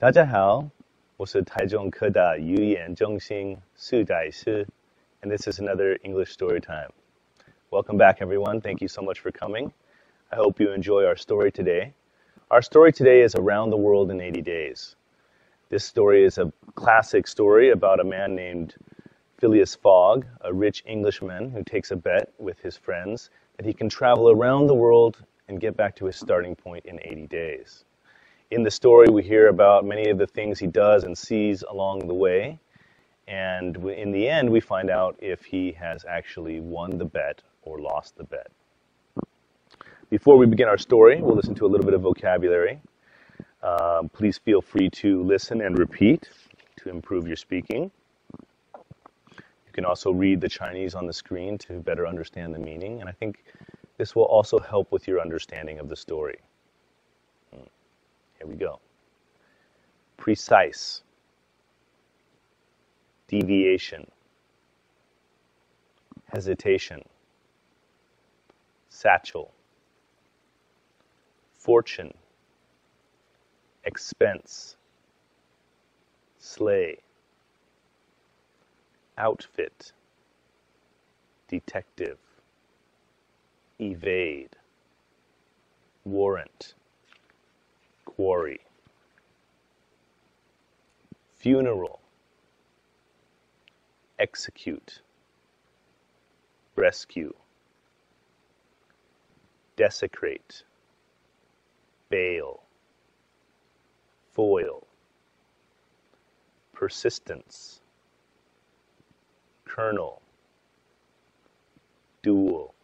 大家好，我是台中科大语言中心苏代师, and this is another English story time. Welcome back, everyone. Thank you so much for coming. I hope you enjoy our story today. Our story today is Around the World in 80 Days. This story is a classic story about a man named Phileas Fogg, a rich Englishman who takes a bet with his friends that he can travel around the world and get back to his starting point in 80 days. In the story, we hear about many of the things he does and sees along the way, and in the end, we find out if he has actually won the bet or lost the bet. Before we begin our story, we'll listen to a little bit of vocabulary. Please feel free to listen and repeat to improve your speaking. You can also read the Chinese on the screen to better understand the meaning, and I think this will also help with your understanding of the story. Here we go. Precise. Deviation. Hesitation. Satchel. Fortune. Expense. Sleigh. Outfit. Detective. Evade. Warrant. Quarry. Funeral. Execute. Rescue. Desecrate. Bail. Foil. Persistence. Kernel. Duel.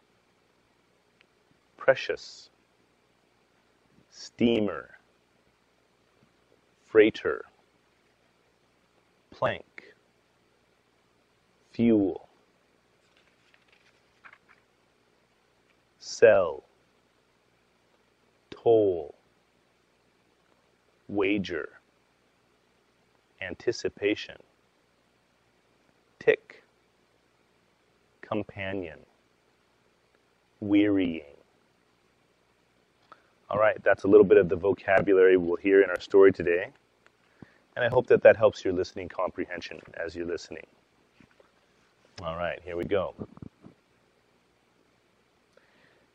Precious. Steamer. Freighter. Plank. Fuel. Sell. Toll. Wager. Anticipation. Tick. Companion. Wearying. All right, that's a little bit of the vocabulary we'll hear in our story today, and I hope that that helps your listening comprehension as you're listening. All right, here we go.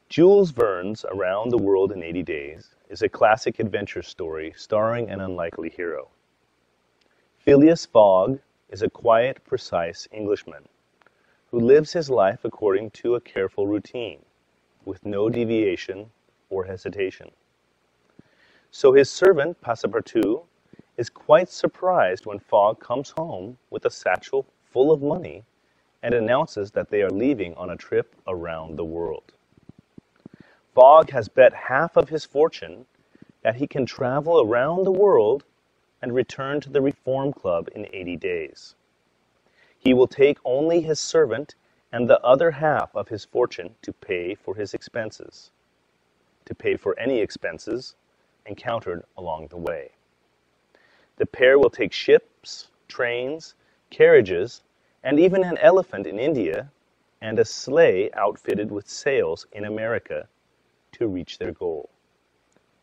Jules Verne's Around the World in 80 Days is a classic adventure story starring an unlikely hero. Phileas Fogg is a quiet, precise Englishman who lives his life according to a careful routine, with no deviation or hesitation. So his servant, Passepartout, is quite surprised when Fogg comes home with a satchel full of money and announces that they are leaving on a trip around the world. Fogg has bet half of his fortune that he can travel around the world and return to the Reform Club in 80 days. He will take only his servant and the other half of his fortune to pay for his expenses, to pay for any expenses encountered along the way. The pair will take ships, trains, carriages, and even an elephant in India, and a sleigh outfitted with sails in America to reach their goal.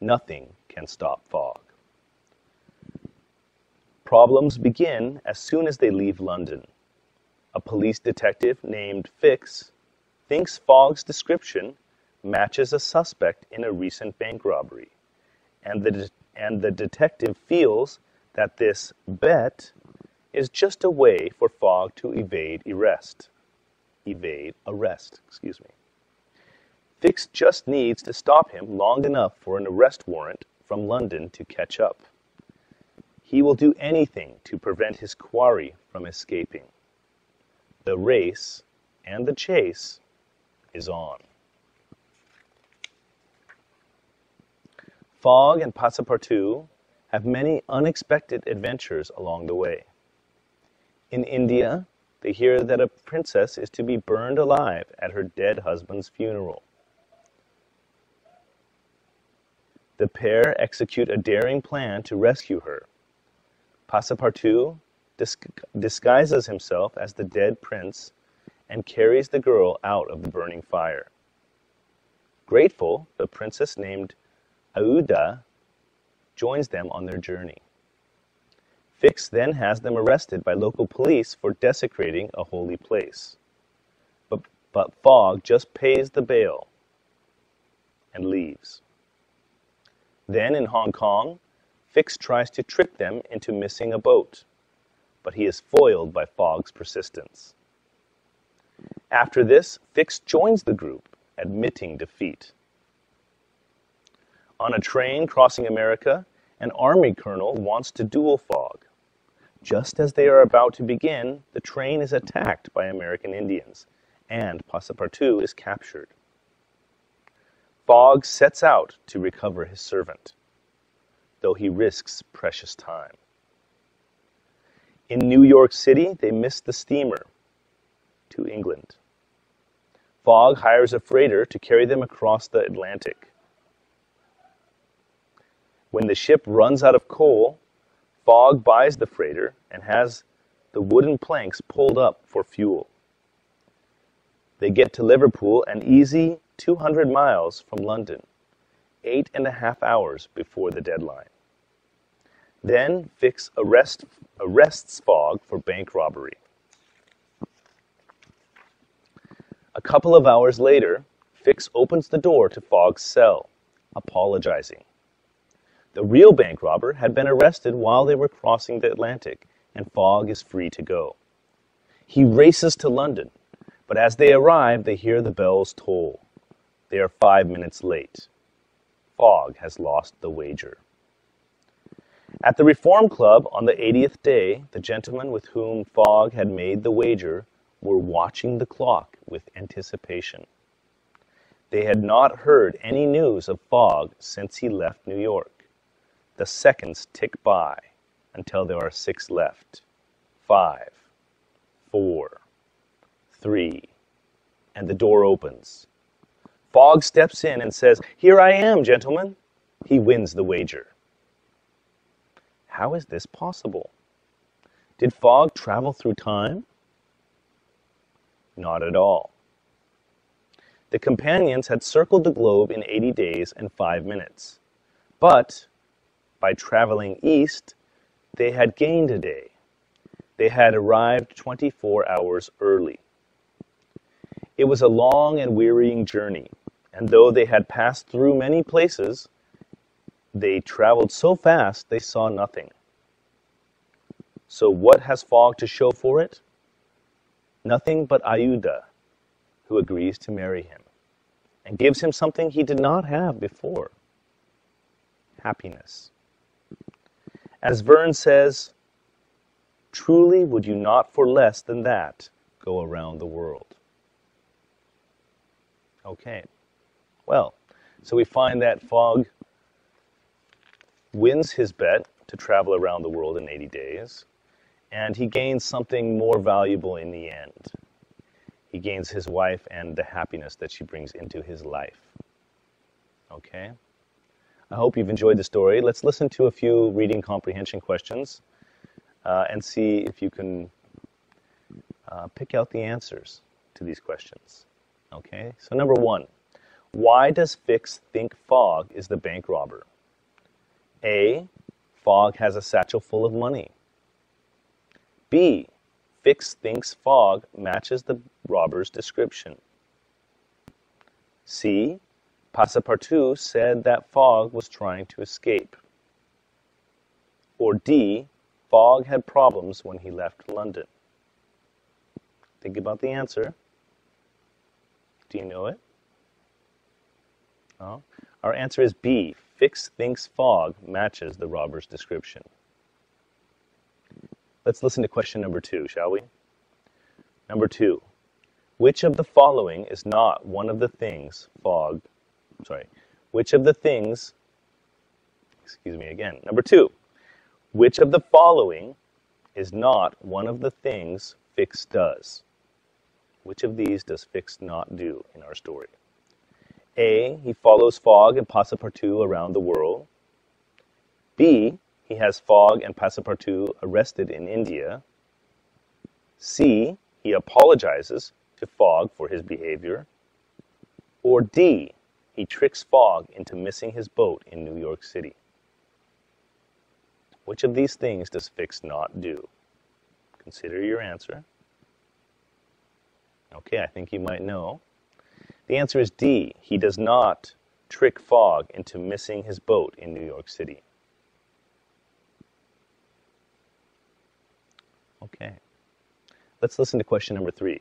Nothing can stop Fogg. Problems begin as soon as they leave London. A police detective named Fix thinks Fogg's description matches a suspect in a recent bank robbery, and the detective feels that this bet is just a way for Fogg to evade arrest. Fix just needs to stop him long enough for an arrest warrant from London to catch up. He will do anything to prevent his quarry from escaping. The race and the chase is on. Fogg and Passepartout have many unexpected adventures along the way. In India, they hear that a princess is to be burned alive at her dead husband's funeral. The pair execute a daring plan to rescue her. Passepartout disguises himself as the dead prince and carries the girl out of the burning fire. Grateful, the princess named Aouda joins them on their journey. Fix then has them arrested by local police for desecrating a holy place. But Fogg just pays the bail and leaves. Then in Hong Kong, Fix tries to trick them into missing a boat, but he is foiled by Fogg's persistence. After this, Fix joins the group, admitting defeat. On a train crossing America, an army colonel wants to duel Fogg. Just as they are about to begin, the train is attacked by American Indians, and Passepartout is captured. Fogg sets out to recover his servant, though he risks precious time. In New York City, they miss the steamer to England. Fogg hires a freighter to carry them across the Atlantic. When the ship runs out of coal, Fogg buys the freighter and has the wooden planks pulled up for fuel. They get to Liverpool an easy 200 miles from London, 8.5 hours before the deadline. Then Fix arrests Fogg for bank robbery. A couple of hours later, Fix opens the door to Fogg's cell, apologizing. The real bank robber had been arrested while they were crossing the Atlantic, and Fogg is free to go. He races to London, but as they arrive, they hear the bells toll. They are 5 minutes late. Fogg has lost the wager. At the Reform Club on the 80th day, the gentlemen with whom Fogg had made the wager were watching the clock with anticipation. They had not heard any news of Fogg since he left New York. The seconds tick by until there are 6 left. 5, 4, 3, and the door opens. Fogg steps in and says, "Here I am, gentlemen." He wins the wager. How is this possible? Did Fogg travel through time? Not at all. The companions had circled the globe in 80 days and 5 minutes. But by traveling east, they had gained a day. They had arrived 24 hours early. It was a long and wearying journey, and though they had passed through many places, they traveled so fast they saw nothing. So what has Fogg to show for it? Nothing but Aouda, who agrees to marry him, and gives him something he did not have before: happiness. As Verne says, "Truly would you not for less than that go around the world." Okay, well, so we find that Fogg wins his bet to travel around the world in 80 days, and he gains something more valuable in the end. He gains his wife and the happiness that she brings into his life. Okay? I hope you've enjoyed the story. Let's listen to a few reading comprehension questions and see if you can pick out the answers to these questions. Okay? So number 1, why does Fix think Fogg is the bank robber? A, Fogg has a satchel full of money. B, Fix thinks Fogg matches the robber's description. C, Passepartout said that Fogg was trying to escape. Or D, Fogg had problems when he left London. Think about the answer. Do you know it? No? Our answer is B. Fix thinks Fogg matches the robber's description. Let's listen to question number 2, shall we? Number 2. Which of the following is not one of the things Number 2. Which of the following is not one of the things Fix does? Which of these does Fix not do in our story? A, he follows Fogg and Passepartout around the world. B, he has Fogg and Passepartout arrested in India. C, he apologizes to Fogg for his behavior. Or D, he tricks Fogg into missing his boat in New York City. Which of these things does fix not do? Consider your answer. Okay, I think you might know. The answer is D. He does not trick Fogg into missing his boat in New York City. Okay. Let's listen to question number 3.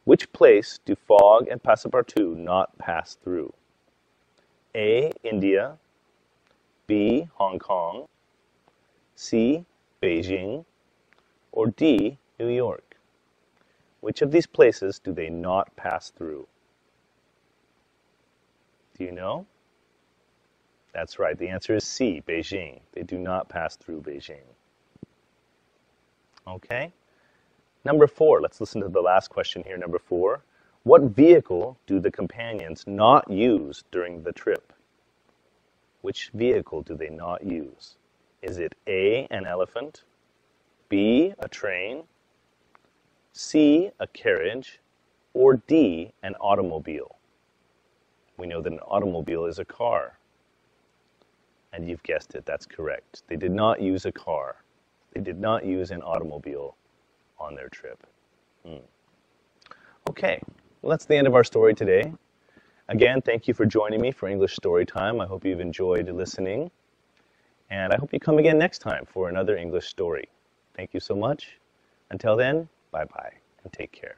Which place do Fogg and Passepartout not pass through? A. India. B. Hong Kong. C. Beijing. Or D. New York. Which of these places do they not pass through? Do you know? That's right. The answer is C. Beijing. They do not pass through Beijing. Okay. Number 4. Let's listen to the last question here. Number 4. What vehicle do the companions not use during the trip? Which vehicle do they not use? Is it A, an elephant, B, a train, C, a carriage, or D, an automobile? We know that an automobile is a car. And you've guessed it, that's correct. They did not use a car. They did not use an automobile on their trip. Okay, well, that's the end of our story today. Again, thank you for joining me for English Story Time. I hope you've enjoyed listening. And I hope you come again next time for another English story. Thank you so much. Until then, bye-bye and take care.